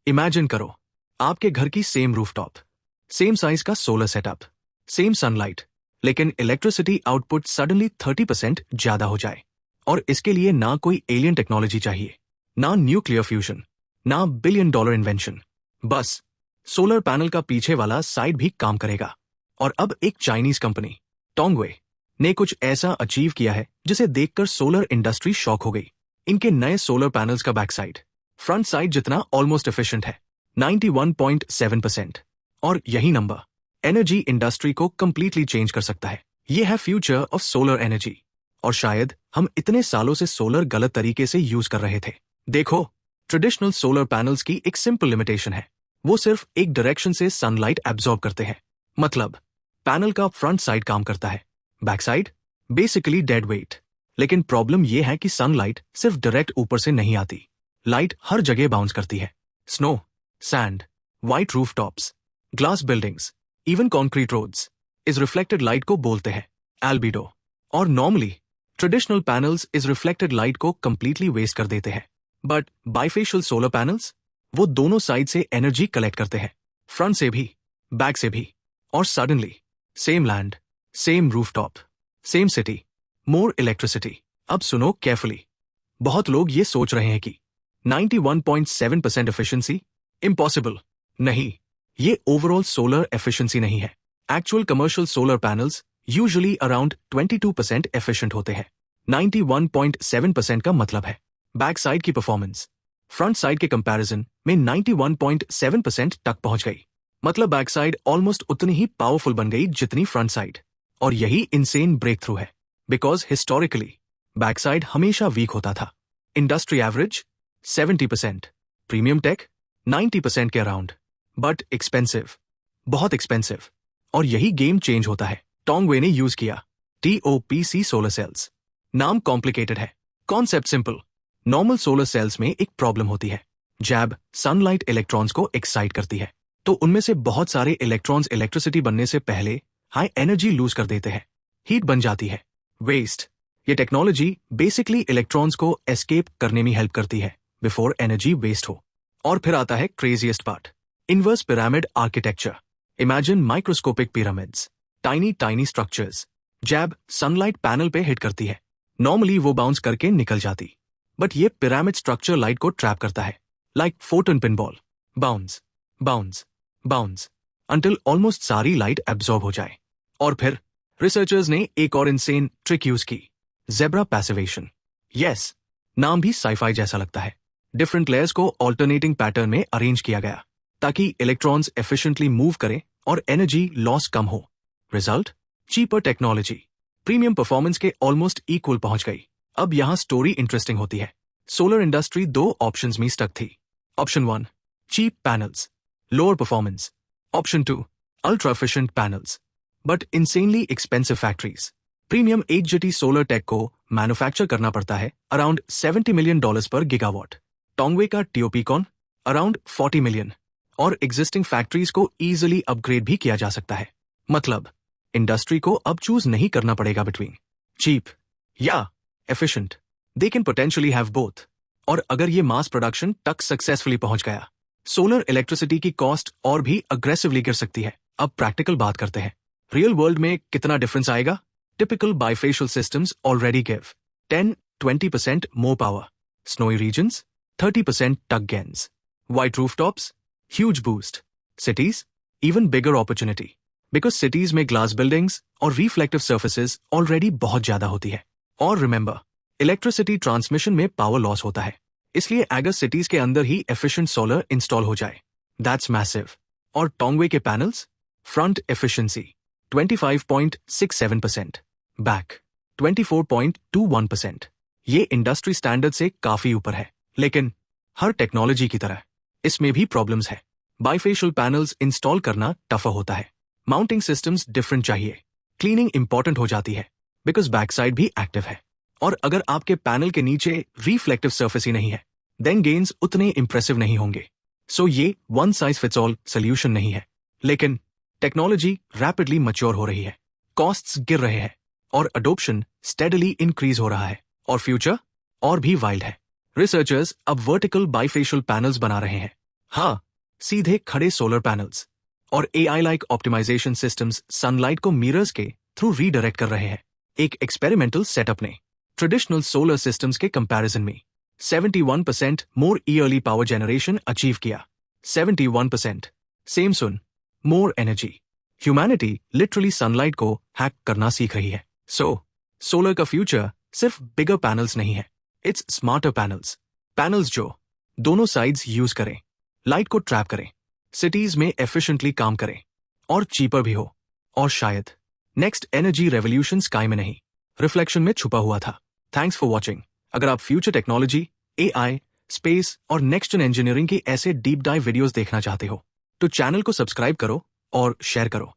Imagine करो, आपके घर की सेम रूफटॉप, सेम साइज का सोलर सेटअप, सेम सनलाइट, लेकिन इलेक्ट्रिसिटी आउटपुट सडनली 30% ज्यादा हो जाए। और इसके लिए ना कोई एलियन टेक्नोलॉजी चाहिए, ना न्यूक्लियर फ्यूजन, ना $1 बिलियन इन्वेंशन। बस सोलर पैनल का पीछे वाला साइड भी काम करेगा। और अब एक चाइनीज कंपनी टोंगवे ने कुछ ऐसा अचीव किया है जिसे देखकर सोलर इंडस्ट्री शॉक हो गई। इनके नए सोलर पैनल्स का बैक साइड फ्रंट साइड जितना ऑलमोस्ट एफिशिएंट है, 91.7%। और यही नंबर एनर्जी इंडस्ट्री को कंप्लीटली चेंज कर सकता है। ये है फ्यूचर ऑफ सोलर एनर्जी। और शायद हम इतने सालों से सोलर गलत तरीके से यूज कर रहे थे। देखो, ट्रेडिशनल सोलर पैनल्स की एक सिंपल लिमिटेशन है, वो सिर्फ एक डायरेक्शन से सनलाइट एब्जॉर्ब करते हैं। मतलब पैनल का फ्रंट साइड काम करता है, back side basically dead weight. लेकिन प्रॉब्लम यह है कि सनलाइट सिर्फ डायरेक्ट ऊपर से नहीं आती, लाइट हर जगह बाउंस करती है। Snow, sand, white rooftops, glass buildings, even concrete roads इस रिफ्लेक्टेड लाइट को बोलते हैं एल्बिडो। और नॉर्मली ट्रेडिशनल पैनल्स इस रिफ्लेक्टेड लाइट को कंप्लीटली वेस्ट कर देते हैं। बट बाइफेशियल सोलर पैनल्स वो दोनों साइड से एनर्जी कलेक्ट करते हैं, फ्रंट से भी, बैक से भी। और suddenly same land, same rooftop, same city, more electricity. अब सुनो केयरफुली, बहुत लोग ये सोच रहे हैं कि 91.7% एफिशिएंसी इम्पॉसिबल। नहीं, ये ओवरऑल सोलर एफिशिएंसी नहीं है। Actual commercial solar panels usually around 22% efficient होते हैं। 91.7% का मतलब है बैक साइड की परफॉर्मेंस फ्रंट साइड के कंपैरिजन में 91.7% तक पहुंच गई। मतलब बैक साइड ऑलमोस्ट उतनी ही पावरफुल बन गई जितनी फ्रंट साइड। और यही इनसेन ब्रेक थ्रू है, बिकॉज हिस्टोरिकली बैक साइड हमेशा वीक होता था। इंडस्ट्री एवरेज 70%, प्रीमियम टेक 90% के अराउंड। बट एक्सपेंसिव, बहुत एक्सपेंसिव। और यही गेम चेंज होता है। टोंगवे ने यूज किया TOPC सोलर सेल्स। नाम कॉम्प्लिकेटेड है, concept simple. Normal solar cells में एक प्रॉब्लम होती है, जब सनलाइट इलेक्ट्रॉन्स को एक्साइट करती है तो उनमें से बहुत सारे इलेक्ट्रॉन्स इलेक्ट्रिसिटी बनने से पहले हाई एनर्जी लूज कर देते हैं, हीट बन जाती है, वेस्ट। ये टेक्नोलॉजी बेसिकली इलेक्ट्रॉन्स को एस्केप करने में हेल्प करती है बिफोर एनर्जी वेस्ट हो। और फिर आता है craziest part, inverse pyramid architecture. Imagine microscopic pyramids, tiny tiny structures. जब सनलाइट पैनल पे हिट करती है, नॉर्मली वो बाउंस करके निकल जाती, बट ये पिरामिड स्ट्रक्चर लाइट को ट्रैप करता है, like photon pinball, bounce bounce bounce until almost सारी लाइट एब्जॉर्ब हो जाए। और फिर रिसर्चर्स ने एक और इनसेन ट्रिक यूज की, ज़ेब्रा पैसिवेशन। यस, नाम भी साइफाई जैसा लगता है। डिफरेंट लेयर्स को ऑल्टरनेटिंग पैटर्न में अरेंज किया गया ताकि इलेक्ट्रॉन्स एफिशिएंटली मूव करें और एनर्जी लॉस कम हो। Result, cheaper technology, premium performance के ऑलमोस्ट इक्वल पहुंच गई। अब यहां स्टोरी इंटरेस्टिंग होती है। सोलर इंडस्ट्री दो ऑप्शंस में स्टक थी। Option 1, cheap panels, lower performance. Option 2, ultra efficient panels but insanely expensive factories. Premium HJT solar tech को मैन्युफैक्चर करना पड़ता है around $70 million per gigawatt. Tongwei का TOPCon अराउंड $40 मिलियन। और एग्जिस्टिंग फैक्ट्रीज को इजीली अपग्रेड भी किया जा सकता है। मतलब इंडस्ट्री को अब चूज नहीं करना पड़ेगा बिटवीन चीप या efficient. They can potentially have both. और अगर ये मास प्रोडक्शन तक सक्सेसफुली पहुंच गया, सोलर इलेक्ट्रिसिटी की कॉस्ट और भी अग्रेसिवली गिर सकती है। अब प्रैक्टिकल बात करते हैं, रियल वर्ल्ड में कितना डिफरेंस आएगा। Typical bifacial systems already give 10-20% more power, snowy regions 30% टक gains, white rooftops huge boost, cities even bigger opportunity, because cities में ग्लास बिल्डिंग्स और रिफ्लेक्टिव सर्फेसेस ऑलरेडी बहुत ज्यादा होती है। और रिमेंबर, इलेक्ट्रिसिटी ट्रांसमिशन में पावर लॉस होता है, इसलिए अगर सिटीज के अंदर ही एफिशिएंट सोलर इंस्टॉल हो जाए, दैट्स मैसिव। और टोंगवे के पैनल्स, फ्रंट एफिशिएंसी 25.67%, बैक 24.21%। ये इंडस्ट्री स्टैंडर्ड से काफी ऊपर है। लेकिन हर टेक्नोलॉजी की तरह इसमें भी प्रॉब्लम्स है। बाइफेशियल पैनल्स इंस्टॉल करना टफ होता है, माउंटिंग सिस्टम्स डिफरेंट चाहिए, क्लीनिंग इंपॉर्टेंट हो जाती है बिकॉज बैक साइड भी एक्टिव है। और अगर आपके पैनल के नीचे रिफ्लेक्टिव सर्फेस ही नहीं है, देन गेन्स उतने इंप्रेसिव नहीं होंगे। सो ये one size fits all solution नहीं है। लेकिन टेक्नोलॉजी रैपिडली मैच्योर हो रही है, कॉस्ट्स गिर रहे हैं और अडोप्शन स्टेडली इंक्रीज हो रहा है। और फ्यूचर और भी वाइल्ड है। रिसर्चर्स अब वर्टिकल बाइफेशियल पैनल्स बना रहे हैं, हाँ, सीधे खड़े सोलर पैनल्स और AI like optimization systems sunlight को मिरर्स के थ्रू रीडायरेक्ट कर रहे हैं। एक एक्सपेरिमेंटल सेटअप ने ट्रेडिशनल सोलर सिस्टम्स के कंपैरिजन में 71% more yearly power generation achieve किया। 71%। Same sun, more energy. Humanity literally sunlight को हैक करना सीख रही है। सोलर का फ्यूचर सिर्फ बिगर पैनल्स नहीं है, इट्स स्मार्टर पैनल्स। पैनल्स जो दोनों साइड्स यूज करें, लाइट को ट्रैप करें, सिटीज में एफिशिएंटली काम करें और चीपर भी हो। और शायद नेक्स्ट एनर्जी रेवोल्यूशन स्काई में नहीं, रिफ्लेक्शन में छुपा हुआ था। Thanks for watching. अगर आप फ्यूचर टेक्नोलॉजी, AI, स्पेस और नेक्स्ट जेन इंजीनियरिंग के ऐसे डीप डाइव वीडियोस देखना चाहते हो तो चैनल को सब्सक्राइब करो और शेयर करो।